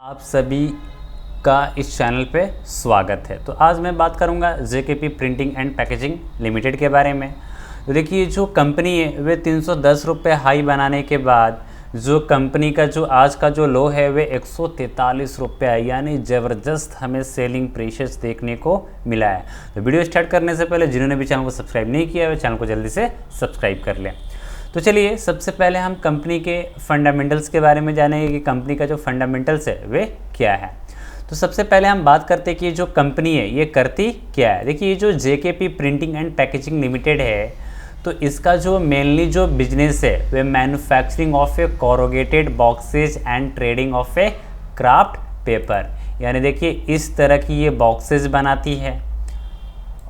आप सभी का इस चैनल पे स्वागत है। तो आज मैं बात करूंगा JKP printing and packaging limited के बारे में। तो देखिए जो कंपनी है वे 310 रुपये हाई बनाने के बाद जो कंपनी का जो आज का जो लो है वे 143 रुपये है, यानी ज़बरदस्त हमें सेलिंग प्रेशर्स देखने को मिला है। तो वीडियो स्टार्ट करने से पहले जिन्होंने भी चैनल को सब्सक्राइब नहीं किया है वे चैनल को जल्दी से सब्सक्राइब कर लें। तो चलिए सबसे पहले हम कंपनी के फंडामेंटल्स के बारे में जानेंगे कि कंपनी का जो फंडामेंटल्स है वे क्या है। तो सबसे पहले हम बात करते हैं कि जो कंपनी है ये करती क्या है। देखिए ये जो JKP printing and packaging limited है तो इसका जो मेनली जो बिजनेस है वे manufacturing of a corrugated boxes and trading of a kraft paper, यानी देखिए इस तरह की ये बॉक्सेज बनाती है।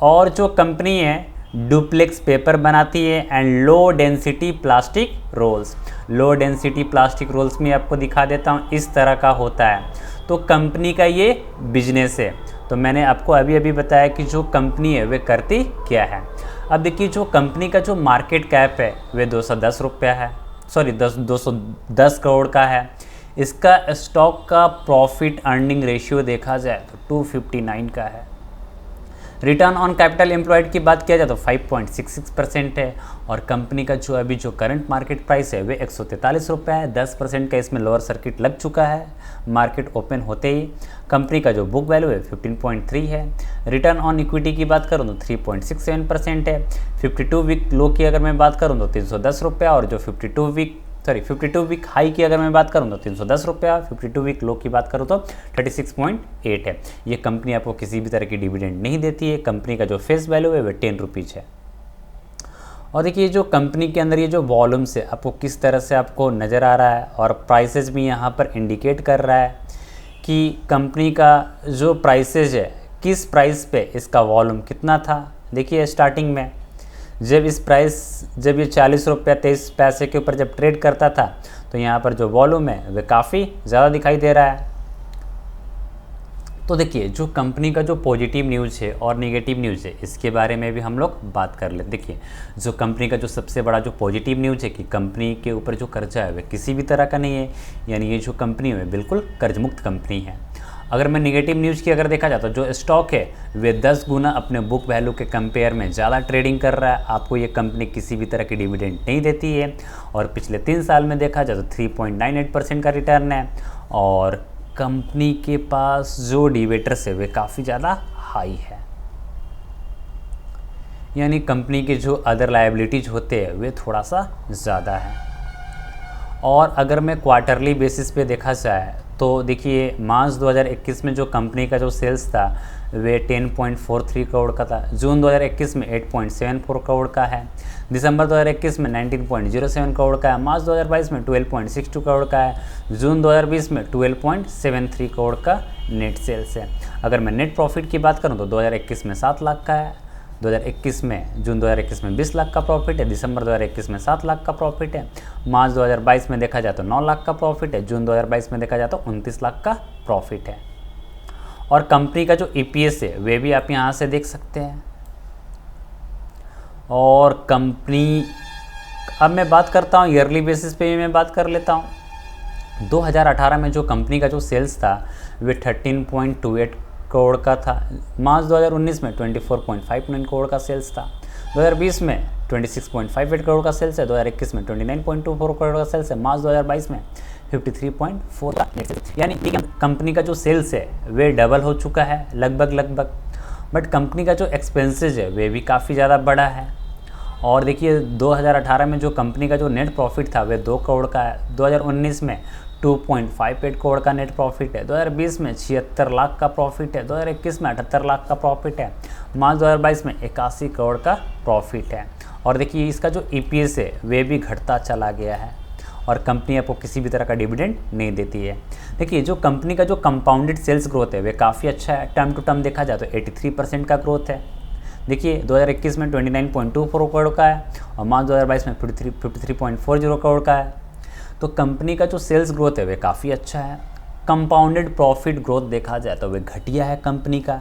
और जो कंपनी है डुप्लेक्स पेपर बनाती है and low density plastic rolls. Low density plastic rolls में आपको दिखा देता हूँ, इस तरह का होता है। तो कंपनी का ये बिजनेस है। तो मैंने आपको अभी बताया कि जो कंपनी है वे करती क्या है। अब देखिए जो कंपनी का जो मार्केट कैप है वे 210 रुपया है, सॉरी 210 करोड़ का है। इसका स्टॉक का प्रॉफिट अर्निंग रेशियो देखा जाए तो 259 का है। रिटर्न ऑन कैपिटल एम्प्लॉयड की बात किया जाए तो 5.66% है। और कंपनी का जो अभी जो करंट मार्केट प्राइस है वे 143 रुपये है। 10% का इसमें लोअर सर्किट लग चुका है मार्केट ओपन होते ही। कंपनी का जो बुक वैल्यू है 15.3 है। रिटर्न ऑन इक्विटी की बात करूँ तो 3.67% है। 52 वीक लो की अगर मैं बात करूँ तो 310 रुपया, और जो 52 वीक हाई की अगर मैं बात करूँ तो 310 रुपया, 52 वीक लो की बात करूँ तो 36.8 है। ये कंपनी आपको किसी भी तरह की डिविडेंड नहीं देती है। कंपनी का जो फेस वैल्यू है वह 10 रुपीज़ है। और देखिए जो कंपनी के अंदर ये जो वॉल्यूम्स है आपको किस तरह से आपको नज़र आ रहा है, और प्राइसेस भी यहाँ पर इंडिकेट कर रहा है कि कंपनी का जो प्राइसेज है किस प्राइस पे इसका वॉल्यूम कितना था। देखिए स्टार्टिंग में जब ये 40 रुपया 23 पैसे के ऊपर जब ट्रेड करता था तो यहाँ पर जो वॉल्यूम है वह काफ़ी ज़्यादा दिखाई दे रहा है। तो देखिए जो कंपनी का जो पॉजिटिव न्यूज़ है और नेगेटिव न्यूज़ है इसके बारे में भी हम लोग बात कर लेते। देखिए जो कंपनी का जो सबसे बड़ा जो पॉजिटिव न्यूज़ है कि कंपनी के ऊपर जो कर्जा है वह किसी भी तरह का नहीं है, यानी ये जो कंपनी है बिल्कुल कर्जमुक्त कंपनी है। अगर मैं नेगेटिव न्यूज़ की अगर देखा जाए तो जो स्टॉक है वे 10 गुना अपने बुक वैल्यू के कंपेयर में ज़्यादा ट्रेडिंग कर रहा है। आपको ये कंपनी किसी भी तरह की डिविडेंड नहीं देती है। और पिछले 3 साल में देखा जाए तो 3.98% का रिटर्न है। और कंपनी के पास जो डिवेटर्स है वे काफ़ी ज़्यादा हाई है, यानी कंपनी के जो अदर लायबिलिटीज़ होते हैं वे थोड़ा सा ज़्यादा है। और अगर मैं क्वार्टरली बेसिस पे देखा जाए तो देखिए मार्च 2021 में जो कंपनी का जो सेल्स था वे 10.43 करोड़ का था। जून 2021 में 8.74 करोड़ का है। दिसंबर 2021 में 19.07 करोड़ का है। मार्च 2022 में 12.62 करोड़ का है। जून 2020 में 12.73 करोड़ का नेट सेल्स है। अगर मैं नेट प्रॉफिट की बात करूँ तो 2021 में 7 लाख का है। जून 2021 में 20 लाख का प्रॉफिट है। दिसंबर 2021 में 7 लाख का प्रॉफिट है। मार्च 2022 में देखा जाए तो 9 लाख का प्रॉफिट है। जून 2022 में देखा जाए तो 29 लाख का प्रॉफिट है। और कंपनी का जो EPS है वे भी आप यहाँ से देख सकते हैं। और कंपनी अब मैं बात करता हूँ ईयरली बेसिस पे भी मैं बात कर लेता हूँ। 2018 में जो कंपनी का जो सेल्स था वे 13.28 करोड़ का था। मार्च 2019 में 24.59 करोड़ का सेल्स था। 2020 में 26.58 करोड़ का सेल्स है। 2021 में 29.24 करोड़ का सेल्स है। मार्च 2022 में 53.4 का नेट सेल्स, यानी कंपनी का जो सेल्स है वे डबल हो चुका है लगभग। बट कंपनी का जो एक्सपेंसेस है वे भी काफ़ी ज़्यादा बड़ा है। और देखिए 2018 में जो कंपनी का जो नेट प्रॉफिट था वे 2 करोड़ का है। 2019 में 2.58 करोड़ का नेट प्रॉफिट है। 2020 में 76 लाख का प्रॉफिट है। 2021 में 78 लाख का प्रॉफिट है। मार्च 2022 में 81 करोड़ का प्रॉफिट है। और देखिए इसका जो EPS है वे भी घटता चला गया है। और कंपनी आपको किसी भी तरह का डिविडेंड नहीं देती है। देखिए जो कंपनी का जो कंपाउंडेड सेल्स ग्रोथ है वे काफ़ी अच्छा है। टर्म टू टर्म देखा जाए तो 83% का ग्रोथ है। देखिए 2021 में 29.24 करोड़ का है और मार्च 2022 में 53.40 करोड़ का है। तो कंपनी का जो सेल्स ग्रोथ है वे काफ़ी अच्छा है। कंपाउंडेड प्रॉफिट ग्रोथ देखा जाए तो वे घटिया है कंपनी का।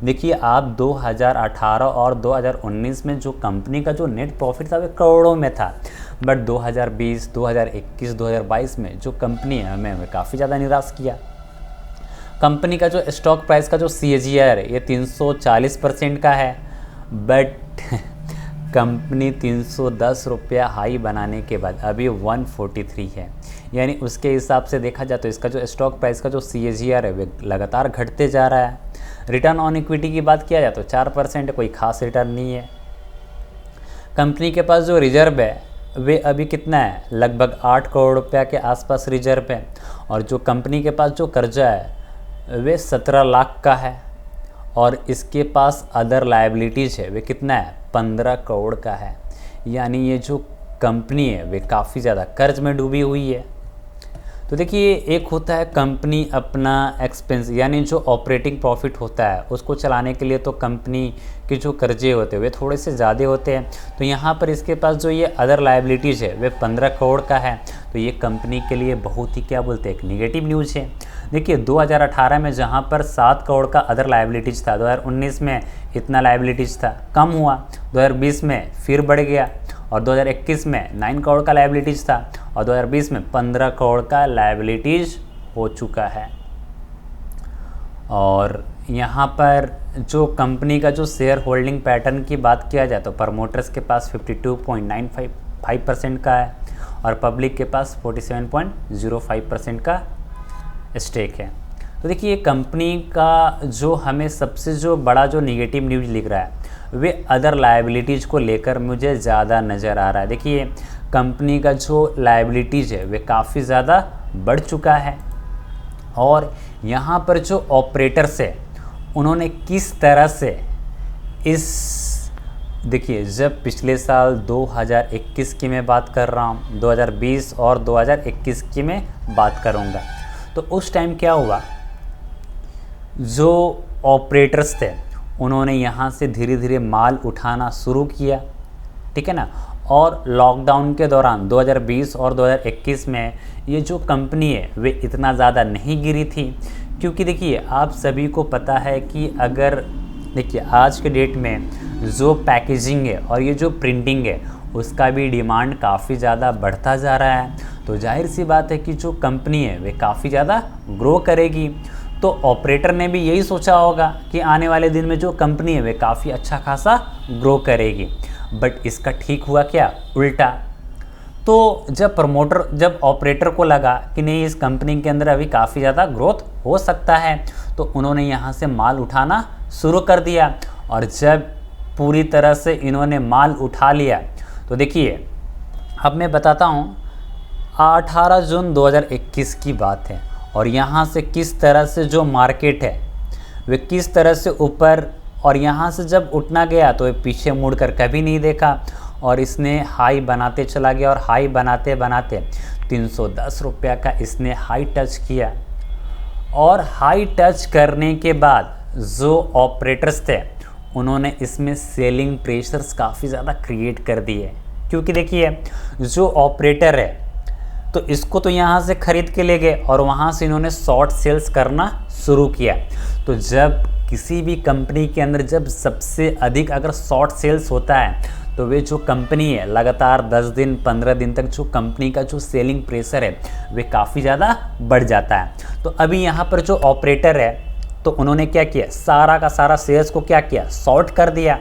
देखिए आप 2018 और 2019 में जो कंपनी का जो नेट प्रॉफिट था वे करोड़ों में था, बट 2020, 2021, 2022 में जो कंपनी है हमें काफ़ी ज़्यादा निराश किया। कंपनी का जो स्टॉक प्राइस का जो CAGR है ये 340% का है, बट कंपनी 310 रुपया हाई बनाने के बाद अभी 143 है। यानी उसके हिसाब से देखा जाए तो इसका जो स्टॉक प्राइस का जो CAGR है वो लगातार घटते जा रहा है। रिटर्न ऑन इक्विटी की बात किया जाए तो 4% कोई खास रिटर्न नहीं है। कंपनी के पास जो रिजर्व है वे अभी कितना है, लगभग 8 करोड़ रुपया के आसपास रिजर्व है। और जो कंपनी के पास जो कर्जा है वे 17 लाख का है। और इसके पास अदर लायबिलिटीज़ है वे कितना है, 15 करोड़ का है। यानी ये जो कंपनी है वे काफ़ी ज़्यादा कर्ज में डूबी हुई है। तो देखिए, एक होता है कंपनी अपना एक्सपेंस यानी जो ऑपरेटिंग प्रॉफिट होता है उसको चलाने के लिए तो कंपनी के जो कर्जे होते हैं वे थोड़े से ज़्यादा होते हैं। तो यहाँ पर इसके पास जो ये अदर लायबिलिटीज़ है वे 15 करोड़ का है। तो ये कंपनी के लिए बहुत ही क्या बोलते हैं, एक निगेटिव न्यूज़ है। देखिए 2018 में जहाँ पर 7 करोड़ का अदर लायबिलिटीज़ था, 2019 में इतना लायबिलिटीज़ था, कम हुआ, 2020 में फिर बढ़ गया, और 2021 में 9 करोड़ का लायबिलिटीज़ था, और 2020 में 15 करोड़ का लायबिलिटीज़ हो चुका है। और यहाँ पर जो कंपनी का जो शेयर होल्डिंग पैटर्न की बात किया जाए तो प्रमोटर्स के पास 52.95% का है और पब्लिक के पास 47.05% का स्टेक है। तो देखिए, ये कंपनी का जो हमें सबसे जो बड़ा जो निगेटिव न्यूज़ लिख रहा है वे अदर लायबिलिटीज़ को लेकर मुझे ज़्यादा नज़र आ रहा है। देखिए, कंपनी का जो लायबिलिटीज़ है वे काफ़ी ज़्यादा बढ़ चुका है। और यहाँ पर जो ऑपरेटर्स है उन्होंने किस तरह से देखिए, जब पिछले साल 2021 की मैं बात कर रहा हूँ, 2020 और 2021 की मैं बात करूँगा, तो उस टाइम क्या हुआ, जो ऑपरेटर्स थे उन्होंने यहाँ से धीरे धीरे माल उठाना शुरू किया, ठीक है ना। और लॉकडाउन के दौरान 2020 और 2021 में ये जो कंपनी है वे इतना ज़्यादा नहीं गिरी थी, क्योंकि देखिए आप सभी को पता है कि अगर देखिए आज के डेट में जो पैकेजिंग है और ये जो प्रिंटिंग है उसका भी डिमांड काफ़ी ज़्यादा बढ़ता जा रहा है। तो जाहिर सी बात है कि जो कंपनी है वे काफ़ी ज़्यादा ग्रो करेगी। तो ऑपरेटर ने भी यही सोचा होगा कि आने वाले दिन में जो कंपनी है वे काफ़ी अच्छा खासा ग्रो करेगी, बट इसका ठीक हुआ क्या, उल्टा। तो जब ऑपरेटर को लगा कि नहीं, इस कंपनी के अंदर अभी काफ़ी ज़्यादा ग्रोथ हो सकता है, तो उन्होंने यहाँ से माल उठाना शुरू कर दिया। और जब पूरी तरह से इन्होंने माल उठा लिया तो देखिए, अब मैं बताता हूँ 18 जून 2021 की बात है, और यहाँ से किस तरह से जो मार्केट है वे किस तरह से ऊपर, और यहाँ से जब उठना गया तो ये पीछे मुड़कर कभी नहीं देखा और इसने हाई बनाते चला गया, और हाई बनाते बनाते 310 रुपया का इसने हाई टच किया। और हाई टच करने के बाद जो ऑपरेटर्स थे उन्होंने इसमें सेलिंग प्रेशर्स काफ़ी ज़्यादा क्रिएट कर दिए, क्योंकि देखिए जो ऑपरेटर है तो इसको तो यहाँ से ख़रीद के ले गए और वहाँ से इन्होंने शॉर्ट सेल्स करना शुरू किया। तो जब किसी भी कंपनी के अंदर जब सबसे अधिक अगर शॉर्ट सेल्स होता है तो वे जो कंपनी है लगातार 10 दिन 15 दिन तक जो कंपनी का जो सेलिंग प्रेशर है वे काफ़ी ज़्यादा बढ़ जाता है। तो अभी यहाँ पर जो ऑपरेटर है तो उन्होंने क्या किया, सारा का सारा शेयर्स को क्या किया, शॉर्ट कर दिया,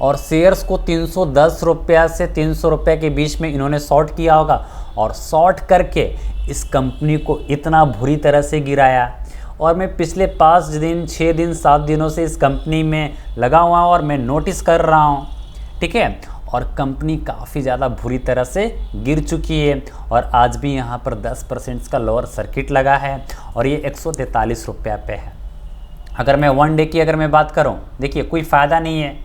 और शेयर्स को 310 रुपया से 300 रुपये के बीच में इन्होंने शॉर्ट किया होगा, और शॉर्ट करके इस कंपनी को इतना बुरी तरह से गिराया। और मैं पिछले 5 दिन 6 दिन 7 दिनों से इस कंपनी में लगा हुआ हूँ और मैं नोटिस कर रहा हूँ, ठीक है, और कंपनी काफ़ी ज़्यादा बुरी तरह से गिर चुकी है। और आज भी यहाँ पर 10% का लोअर सर्किट लगा है और ये 143 रुपया पे है। अगर मैं 1 डे की अगर मैं बात करूँ, देखिए कोई फ़ायदा नहीं है,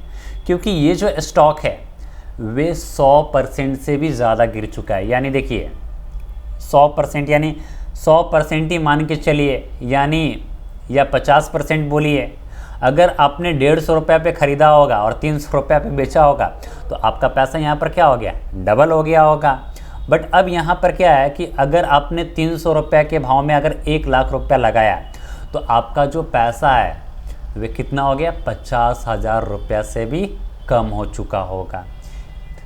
क्योंकि ये जो स्टॉक है वे 100% से भी ज़्यादा गिर चुका है। यानी देखिए 100% यानी 100% ही मान के चलिए, यानी या 50% बोलिए। अगर आपने 150 रुपये पे ख़रीदा होगा और 300 रुपये पे बेचा होगा तो आपका पैसा यहाँ पर क्या हो गया, डबल हो गया होगा। बट अब यहाँ पर क्या है कि अगर आपने 300 रुपये के भाव में अगर 1 लाख रुपया लगाया तो आपका जो पैसा है वे कितना हो गया, 50,000 रुपया से भी कम हो चुका होगा।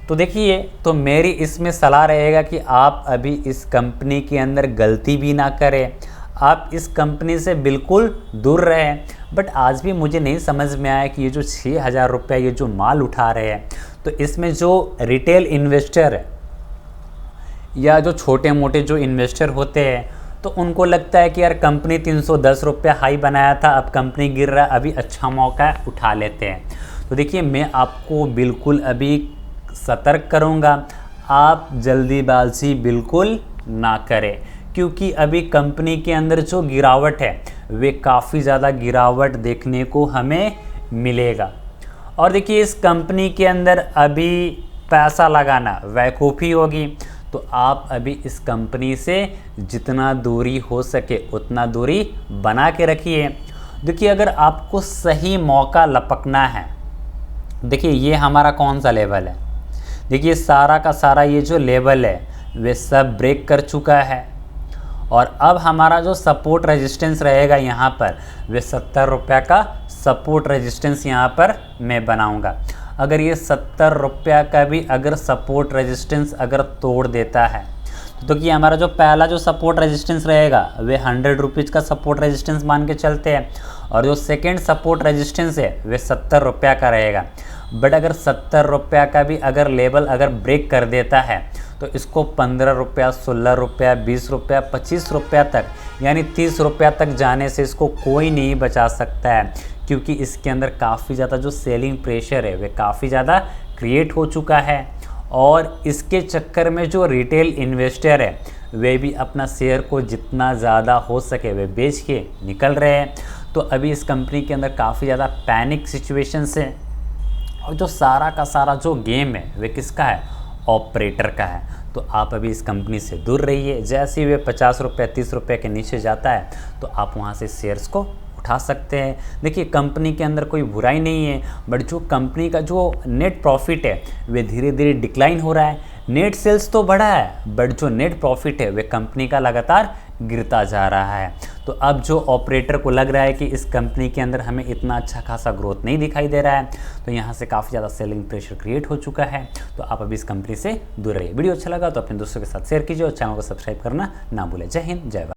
तो देखिए, तो मेरी इसमें सलाह रहेगा कि आप अभी इस कंपनी के अंदर गलती भी ना करें, आप इस कंपनी से बिल्कुल दूर रहे। बट आज भी मुझे नहीं समझ में आया कि ये जो 6,000 रुपये ये जो माल उठा रहे हैं, तो इसमें जो रिटेल इन्वेस्टर है या जो छोटे मोटे जो इन्वेस्टर होते हैं, तो उनको लगता है कि यार कंपनी 310 रुपये हाई बनाया था, अब कंपनी गिर रहा है, अभी अच्छा मौका है, उठा लेते हैं। तो देखिए, मैं आपको बिल्कुल अभी सतर्क करूँगा, आप जल्दीबाजी बिल्कुल ना करें, क्योंकि अभी कंपनी के अंदर जो गिरावट है वे काफ़ी ज़्यादा गिरावट देखने को हमें मिलेगा। और देखिए, इस कंपनी के अंदर अभी पैसा लगाना वैकूफ़ी होगी, तो आप अभी इस कंपनी से जितना दूरी हो सके उतना दूरी बना के रखिए। देखिए, अगर आपको सही मौका लपकना है, देखिए ये हमारा कौन सा लेवल है, देखिए सारा का सारा ये जो लेवल है वे सब ब्रेक कर चुका है, और अब हमारा जो सपोर्ट रेजिस्टेंस रहेगा यहाँ पर, वे 70 रुपये का सपोर्ट रेजिस्टेंस यहाँ पर मैं बनाऊँगा। अगर ये 70 रुपये का भी अगर सपोर्ट रेजिस्टेंस अगर तोड़ देता है, तो कि हमारा जो पहला जो सपोर्ट रेजिस्टेंस रहेगा वे 100 रुपीज़ का सपोर्ट रेजिस्टेंस मान के चलते हैं, और जो सेकेंड सपोर्ट रेजिस्टेंस है वे 70 रुपये का रहेगा। बट अगर 70 रुपये का भी अगर लेवल अगर ब्रेक कर देता है, तो इसको 15 रुपया, 16 रुपया, 20 रुपया, 25 रुपया तक, यानी 30 रुपया तक जाने से इसको कोई नहीं बचा सकता है, क्योंकि इसके अंदर काफ़ी ज़्यादा जो सेलिंग प्रेशर है वे काफ़ी ज़्यादा क्रिएट हो चुका है। और इसके चक्कर में जो रिटेल इन्वेस्टर है वे भी अपना शेयर को जितना ज़्यादा हो सके वे बेच के निकल रहे हैं। तो अभी इस कंपनी के अंदर काफ़ी ज़्यादा पैनिक सिचुएशंस है, और जो सारा का सारा जो गेम है वे किसका है, ऑपरेटर का है। तो आप अभी इस कंपनी से दूर रहिए। जैसे ही वे 50 रुपये 30 रुपये के नीचे जाता है, तो आप वहाँ से शेयर्स को उठा सकते हैं। देखिए, कंपनी के अंदर कोई बुराई नहीं है, बट जो कंपनी का जो नेट प्रॉफिट है वे धीरे धीरे डिक्लाइन हो रहा है। नेट सेल्स तो बढ़ा है, बट जो नेट प्रॉफिट है वे कंपनी का लगातार गिरता जा रहा है। तो अब जो ऑपरेटर को लग रहा है कि इस कंपनी के अंदर हमें इतना अच्छा खासा ग्रोथ नहीं दिखाई दे रहा है, तो यहाँ से काफ़ी ज़्यादा सेलिंग प्रेशर क्रिएट हो चुका है। तो आप अभी इस कंपनी से दूर रहिए। वीडियो अच्छा लगा तो अपने दोस्तों के साथ शेयर कीजिए, और चैनल को सब्सक्राइब करना ना भूलें। जय हिंद, जय भारत।